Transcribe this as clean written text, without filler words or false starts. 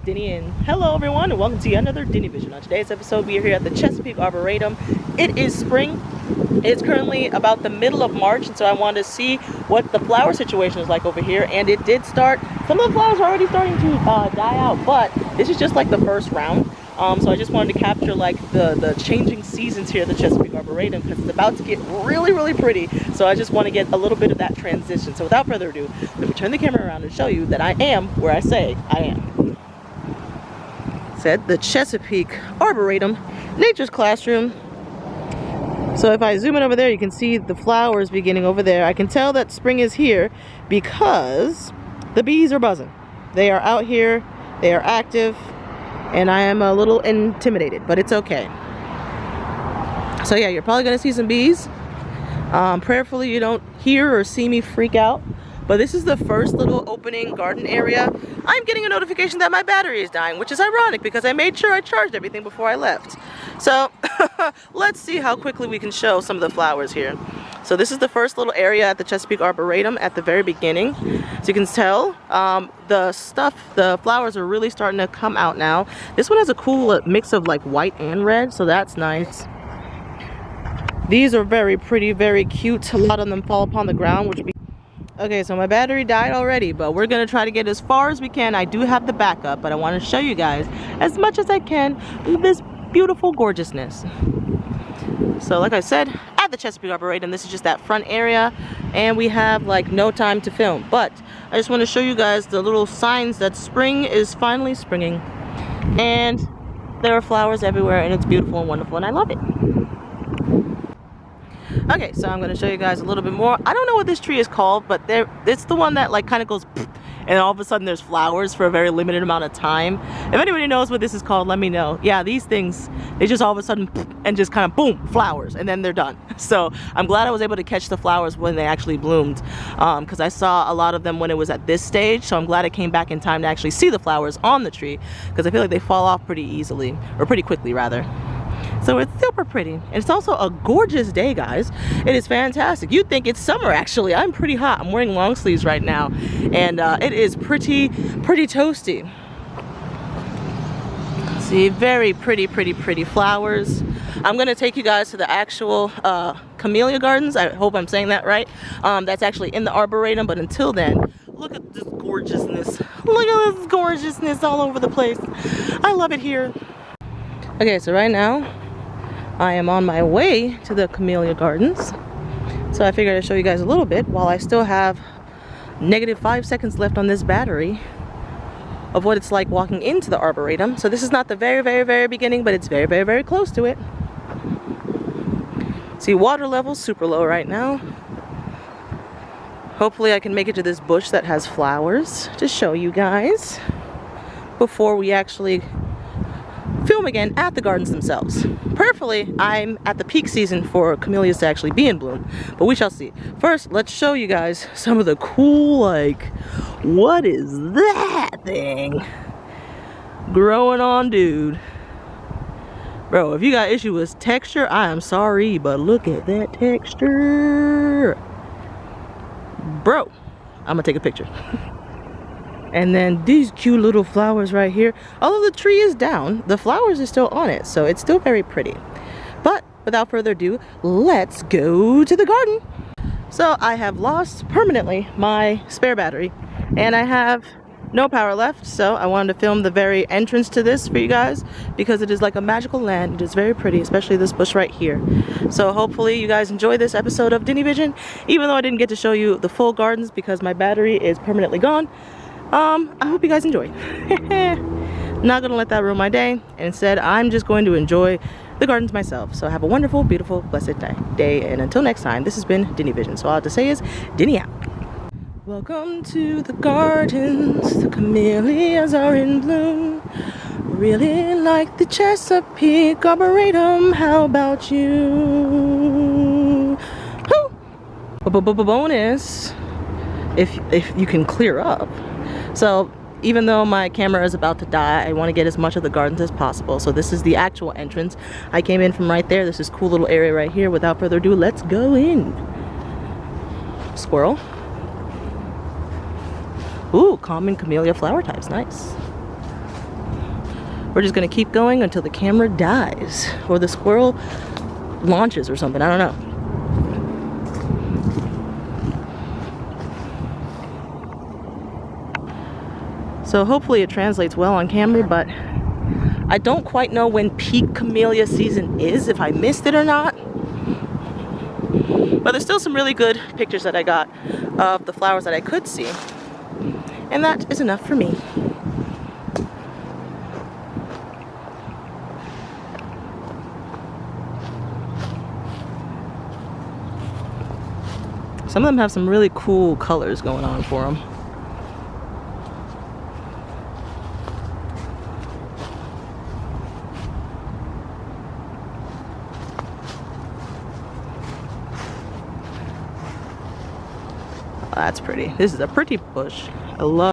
Dinnie, and hello everyone, and welcome to another Dinnie Vision. On today's episode, we are here at the Chesapeake Arboretum. It is spring. It's currently about the middle of March, and so I wanted to see what the flower situation is like over here. And it did start. Some of the flowers are already starting to die out, but this is just like the first round. So I just wanted to capture like the changing seasons here at the Chesapeake Arboretum, because it's about to get really pretty. So I just want to get a little bit of that transition. So without further ado, let me turn the camera around and show you that I am where I say I am. Said the Chesapeake Arboretum, nature's classroom. So if I zoom in over there, you can see the flowers beginning over there. I can tell that spring is here because the bees are buzzing. They are out here, they are active, and I am a little intimidated, but it's okay. So yeah, you're probably gonna see some bees. Prayerfully you don't hear or see me freak out. But this is the first little opening garden area. I'm getting a notification that my battery is dying, which is ironic because I made sure I charged everything before I left. So let's see how quickly we can show some of the flowers here. So this is the first little area at the Chesapeake Arboretum at the very beginning. So you can tell the flowers are really starting to come out now. This one has a cool mix of like white and red, so that's nice. These are very pretty, very cute. A lot of them fall upon the ground, which would be okay. So my battery died already, but we're gonna try to get as far as we can. I do have the backup, but I want to show you guys as much as I can this beautiful gorgeousness. So like I said, at the Chesapeake Arboretum, this is just that front area, and we have like no time to film, but I just want to show you guys the little signs that spring is finally springing, and there are flowers everywhere, and it's beautiful and wonderful, and I love it. Okay, so I'm going to show you guys a little bit more. I don't know what this tree is called, but it's the one that like kind of goes and all of a sudden there's flowers for a very limited amount of time. If anybody knows what this is called, let me know. Yeah, these things, they just all of a sudden and just kind of boom, flowers, and then they're done. So I'm glad I was able to catch the flowers when they actually bloomed, because I saw a lot of them when it was at this stage. So I'm glad I came back in time to actually see the flowers on the tree, because I feel like they fall off pretty easily, or pretty quickly rather. So it's super pretty, and it's also a gorgeous day, guys. It is fantastic. You'd think it's summer, actually. I'm pretty hot. I'm wearing long sleeves right now, and it is pretty toasty. See, very pretty flowers. I'm gonna take you guys to the actual Camellia Gardens. I hope I'm saying that right. That's actually in the Arboretum, but until then, look at this gorgeousness. Look at this gorgeousness all over the place. I love it here. Okay, so right now, I am on my way to the Camellia Gardens. So I figured I'd show you guys a little bit while I still have -5 seconds left on this battery of what it's like walking into the Arboretum. So this is not the very beginning, but it's very close to it. See, water level's super low right now. Hopefully I can make it to this bush that has flowers to show you guys before we actually film again at the gardens themselves. Prayerfully, I'm at the peak season for camellias to actually be in bloom, but we shall see. First, let's show you guys some of the cool, like, what is that thing growing on, dude? Bro, if you got issue with texture, I am sorry, but look at that texture. Bro, I'm gonna take a picture. And then these cute little flowers right here. Although the tree is down, the flowers are still on it, so it's still very pretty. But without further ado, let's go to the garden. So I have lost permanently my spare battery, and I have no power left, so I wanted to film the very entrance to this for you guys, because it is like a magical land. It is very pretty, especially this bush right here. So hopefully you guys enjoy this episode of Dinnie Vision, even though I didn't get to show you the full gardens because my battery is permanently gone. I hope you guys enjoy. Not gonna let that ruin my day. Instead, I'm just going to enjoy the gardens myself. So have a wonderful, beautiful, blessed day. And until next time, this has been Dinnie Vision. So all I have to say is, Dinnie out. Welcome to the gardens. The camellias are in bloom. Really like the Chesapeake Arboretum. How about you? Bonus, if you can clear up. So even though my camera is about to die, I want to get as much of the gardens as possible. So this is the actual entrance. I came in from right there. This is cool little area right here. Without further ado, let's go in. Squirrel. Ooh, common camellia flower types, nice. we're just gonna keep going until the camera dies or the squirrel launches or something. I don't know. So hopefully it translates well on camera, but I don't quite know when peak camellia season is, if I missed it or not. But there's still some really good pictures that I got of the flowers that I could see. And that is enough for me. Some of them have some really cool colors going on for them. Oh, that's pretty. This is a pretty bush. I love